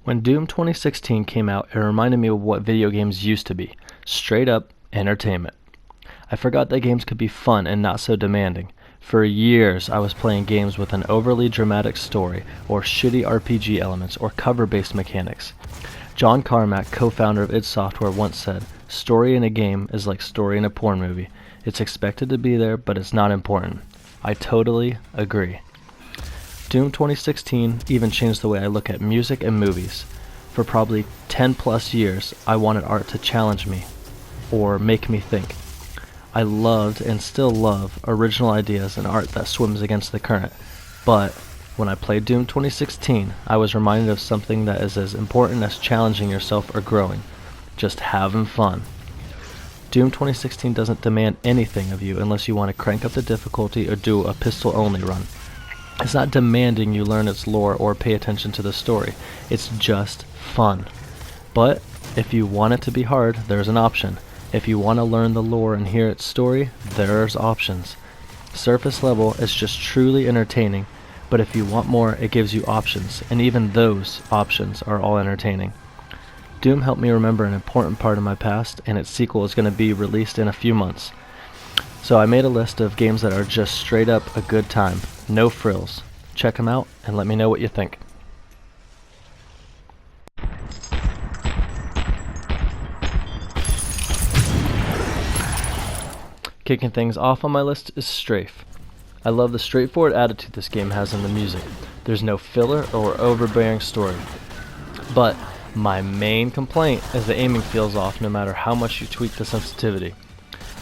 When Doom 2016 came out, it reminded me of what video games used to be. Straight up entertainment. I forgot that games could be fun and not so demanding. For years, I was playing games with an overly dramatic story, or shitty RPG elements, or cover-based mechanics. John Carmack, co-founder of id Software, once said, "Story in a game is like story in a porn movie. It's expected to be there, but it's not important." I totally agree. Doom 2016 even changed the way I look at music and movies. For probably 10 plus years, I wanted art to challenge me, or make me think. I loved and still love original ideas and art that swims against the current. But when I played Doom 2016, I was reminded of something that is as important as challenging yourself or growing. Just having fun. Doom 2016 doesn't demand anything of you unless you want to crank up the difficulty or do a pistol-only run. It's not demanding you learn its lore or pay attention to the story. It's just fun. But if you want it to be hard, there's an option. If you want to learn the lore and hear its story, there's options. Surface level is just truly entertaining, but if you want more, it gives you options, and even those options are all entertaining. Doom helped me remember an important part of my past, and its sequel is going to be released in a few months. So I made a list of games that are just straight up a good time. No frills. Check them out and let me know what you think. Kicking things off on my list is Strafe. I love the straightforward attitude this game has in the music. There's no filler or overbearing story. But my main complaint is the aiming feels off no matter how much you tweak the sensitivity.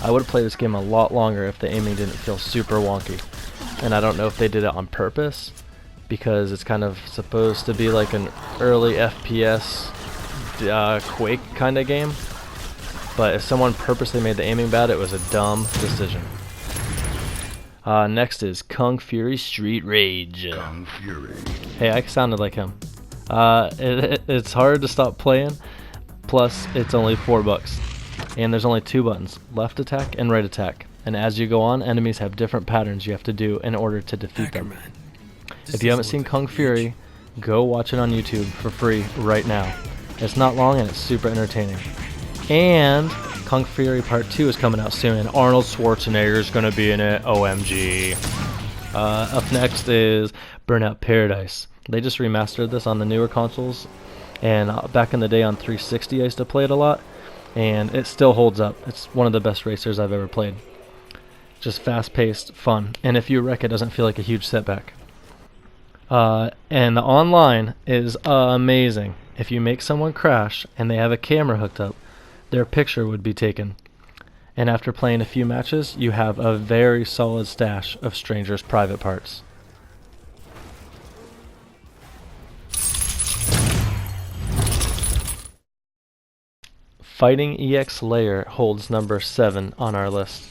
I would have played this game a lot longer if the aiming didn't feel super wonky. And I don't know if they did it on purpose, because it's kind of supposed to be like an early FPS Quake kind of game. But if someone purposely made the aiming bad, it was a dumb decision. Next is Kung Fury Street Rage. Kung Fury. Hey, I sounded like him. It's hard to stop playing, plus it's only $4. And there's only 2 buttons, left attack and right attack. And as you go on, enemies have different patterns you have to do in order to defeat them. If you haven't seen Kung Fury, go watch it on YouTube for free right now. It's not long and it's super entertaining. And Kung Fury Part 2 is coming out soon, and Arnold Schwarzenegger is going to be in it. OMG. Up next is Burnout Paradise. They just remastered this on the newer consoles, and back in the day on 360 I used to play it a lot, and it still holds up. It's one of the best racers I've ever played. Just fast-paced, fun, and if you wreck it doesn't feel like a huge setback. And the online is amazing. If you make someone crash and they have a camera hooked up, their picture would be taken. And after playing a few matches, you have a very solid stash of strangers' private parts. Fighting EX Layer holds number 7 on our list.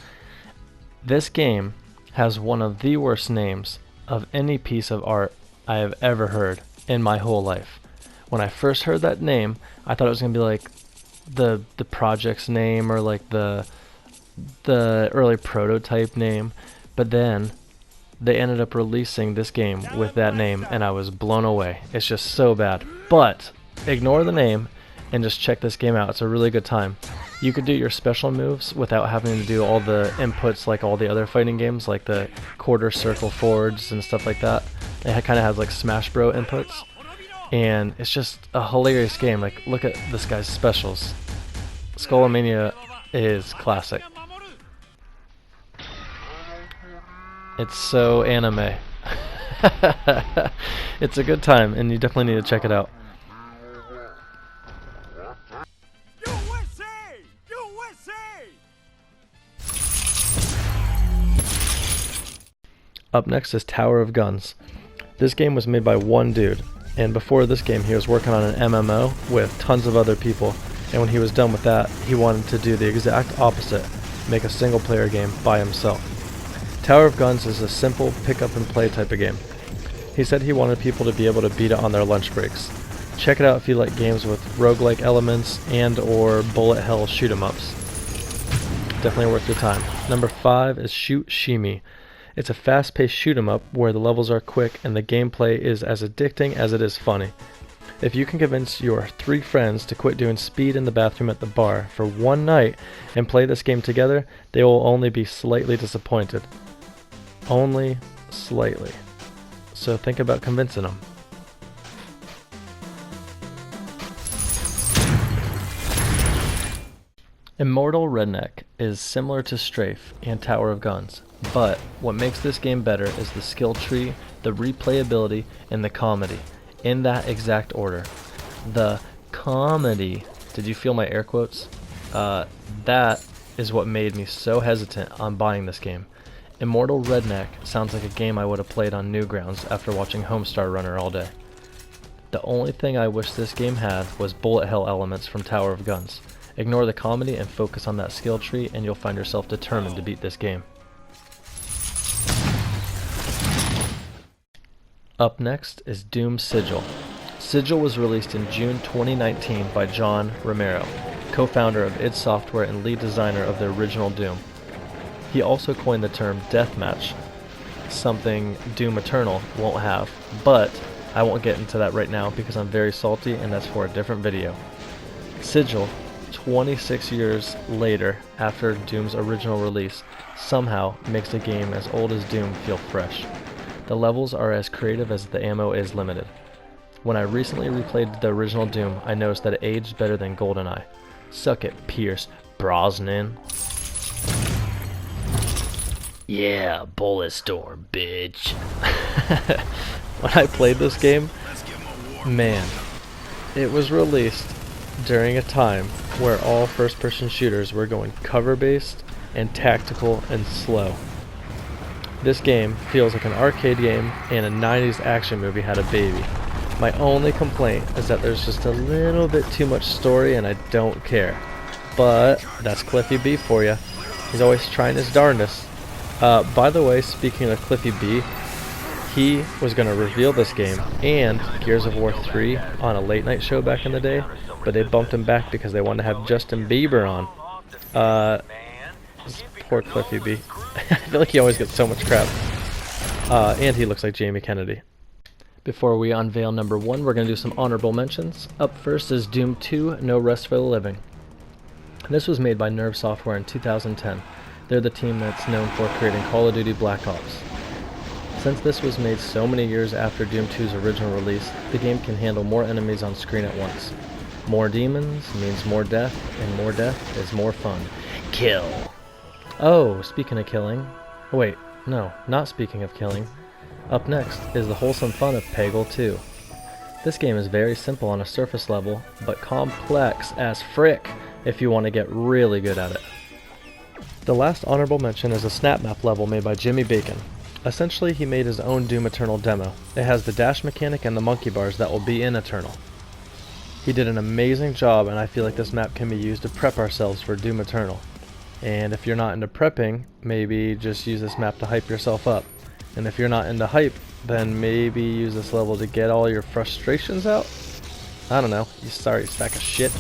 This game has one of the worst names of any piece of art I have ever heard in my whole life. When I first heard that name, I thought it was going to be like the project's name or like the early prototype name, but then they ended up releasing this game with that name and I was blown away. It's just so bad. But ignore the name and just check this game out. It's a really good time. You could do your special moves without having to do all the inputs like all the other fighting games, like the quarter circle forwards and stuff like that. It kind of has like Smash Bro inputs, and it's just a hilarious game. Like, look at this guy's specials. Skullomania is classic. It's so anime. It's a good time, and you definitely need to check it out. Up next is Tower of Guns. This game was made by one dude, and before this game he was working on an MMO with tons of other people, and when he was done with that, he wanted to do the exact opposite, make a single player game by himself. Tower of Guns is a simple pick up and play type of game. He said he wanted people to be able to beat it on their lunch breaks. Check it out if you like games with roguelike elements and or bullet hell shoot 'em ups. Definitely worth your time. Number 5 is Shoot Shimi. It's a fast-paced shoot 'em up where the levels are quick and the gameplay is as addicting as it is funny. If you can convince your 3 friends to quit doing speed in the bathroom at the bar for one night and play this game together, they will only be slightly disappointed. Only slightly. So think about convincing them. Immortal Redneck is similar to Strafe and Tower of Guns, but what makes this game better is the skill tree, the replayability, and the comedy. In that exact order. The comedy, did you feel my air quotes? That is what made me so hesitant on buying this game. Immortal Redneck sounds like a game I would have played on Newgrounds after watching Homestar Runner all day. The only thing I wish this game had was bullet hell elements from Tower of Guns. Ignore the comedy and focus on that skill tree and you'll find yourself determined to beat this game. Up next is Doom Sigil. Sigil was released in June 2019 by John Romero, co-founder of id Software and lead designer of the original Doom. He also coined the term deathmatch, something Doom Eternal won't have, but I won't get into that right now because I'm very salty and that's for a different video. Sigil, 26 years later after Doom's original release, somehow makes a game as old as Doom feel fresh. The levels are as creative as the ammo is limited. When I recently replayed the original Doom, I noticed that it aged better than GoldenEye. Suck it, Pierce Brosnan. Yeah, bullet storm, bitch. When I played this game, man, it was released during a time where all first-person shooters were going cover-based and tactical and slow. This game feels like an arcade game and a 90s action movie had a baby. My only complaint is that there's just a little bit too much story and I don't care. But that's Cliffy B for you. He's always trying his darndest. By the way, speaking of Cliffy B, he was going to reveal this game and Gears of War 3 on a late night show back in the day, but they bumped him back because they wanted to have Justin Bieber on. Poor Cliffy B. I feel like he always gets so much crap. And he looks like Jamie Kennedy. Before we unveil number 1, we're going to do some honorable mentions. Up first is Doom 2, No Rest for the Living. This was made by Nerve Software in 2010. They're the team that's known for creating Call of Duty Black Ops. Since this was made so many years after Doom 2's original release, the game can handle more enemies on screen at once. More demons means more death, and more death is more fun. Kill! Oh, speaking of killing... Wait, no, not speaking of killing. Up next is the wholesome fun of Peggle 2. This game is very simple on a surface level, but complex as frick if you want to get really good at it. The last honorable mention is a snap map level made by Jimmy Bacon. Essentially, he made his own Doom Eternal demo. It has the dash mechanic and the monkey bars that will be in Eternal. He did an amazing job, and I feel like this map can be used to prep ourselves for Doom Eternal. And if you're not into prepping, maybe just use this map to hype yourself up. And if you're not into hype, then maybe use this level to get all your frustrations out? I don't know, you sorry sack of shit.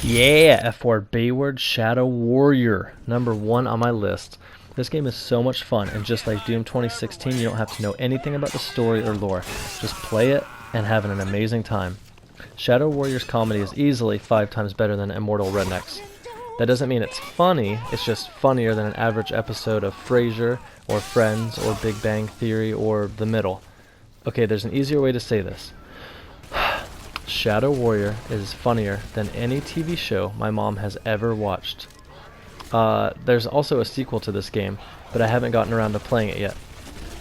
Yeah, F-word, B-word, Shadow Warrior, number 1 on my list. This game is so much fun, and just like Doom 2016, you don't have to know anything about the story or lore. Just play it and have an amazing time. Shadow Warrior's comedy is easily 5 times better than Immortal Redneck's. That doesn't mean it's funny, it's just funnier than an average episode of Frasier, or Friends, or Big Bang Theory, or The Middle. Okay, there's an easier way to say this. Shadow Warrior is funnier than any TV show my mom has ever watched. There's also a sequel to this game, but I haven't gotten around to playing it yet.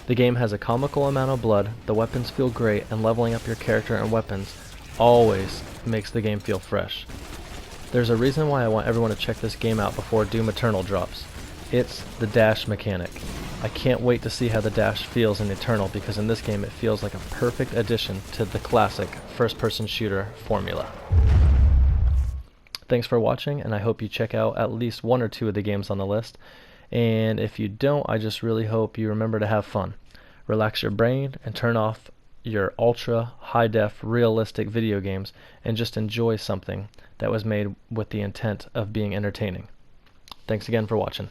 The game has a comical amount of blood, the weapons feel great, and leveling up your character and weapons always makes the game feel fresh. There's a reason why I want everyone to check this game out before Doom Eternal drops. It's the dash mechanic. I can't wait to see how the dash feels in Eternal because in this game it feels like a perfect addition to the classic first-person shooter formula. Thanks for watching, and I hope you check out at least 1 or 2 of the games on the list. And if you don't, I just really hope you remember to have fun. Relax your brain and turn off your ultra high-def realistic video games and just enjoy something that was made with the intent of being entertaining. Thanks again for watching.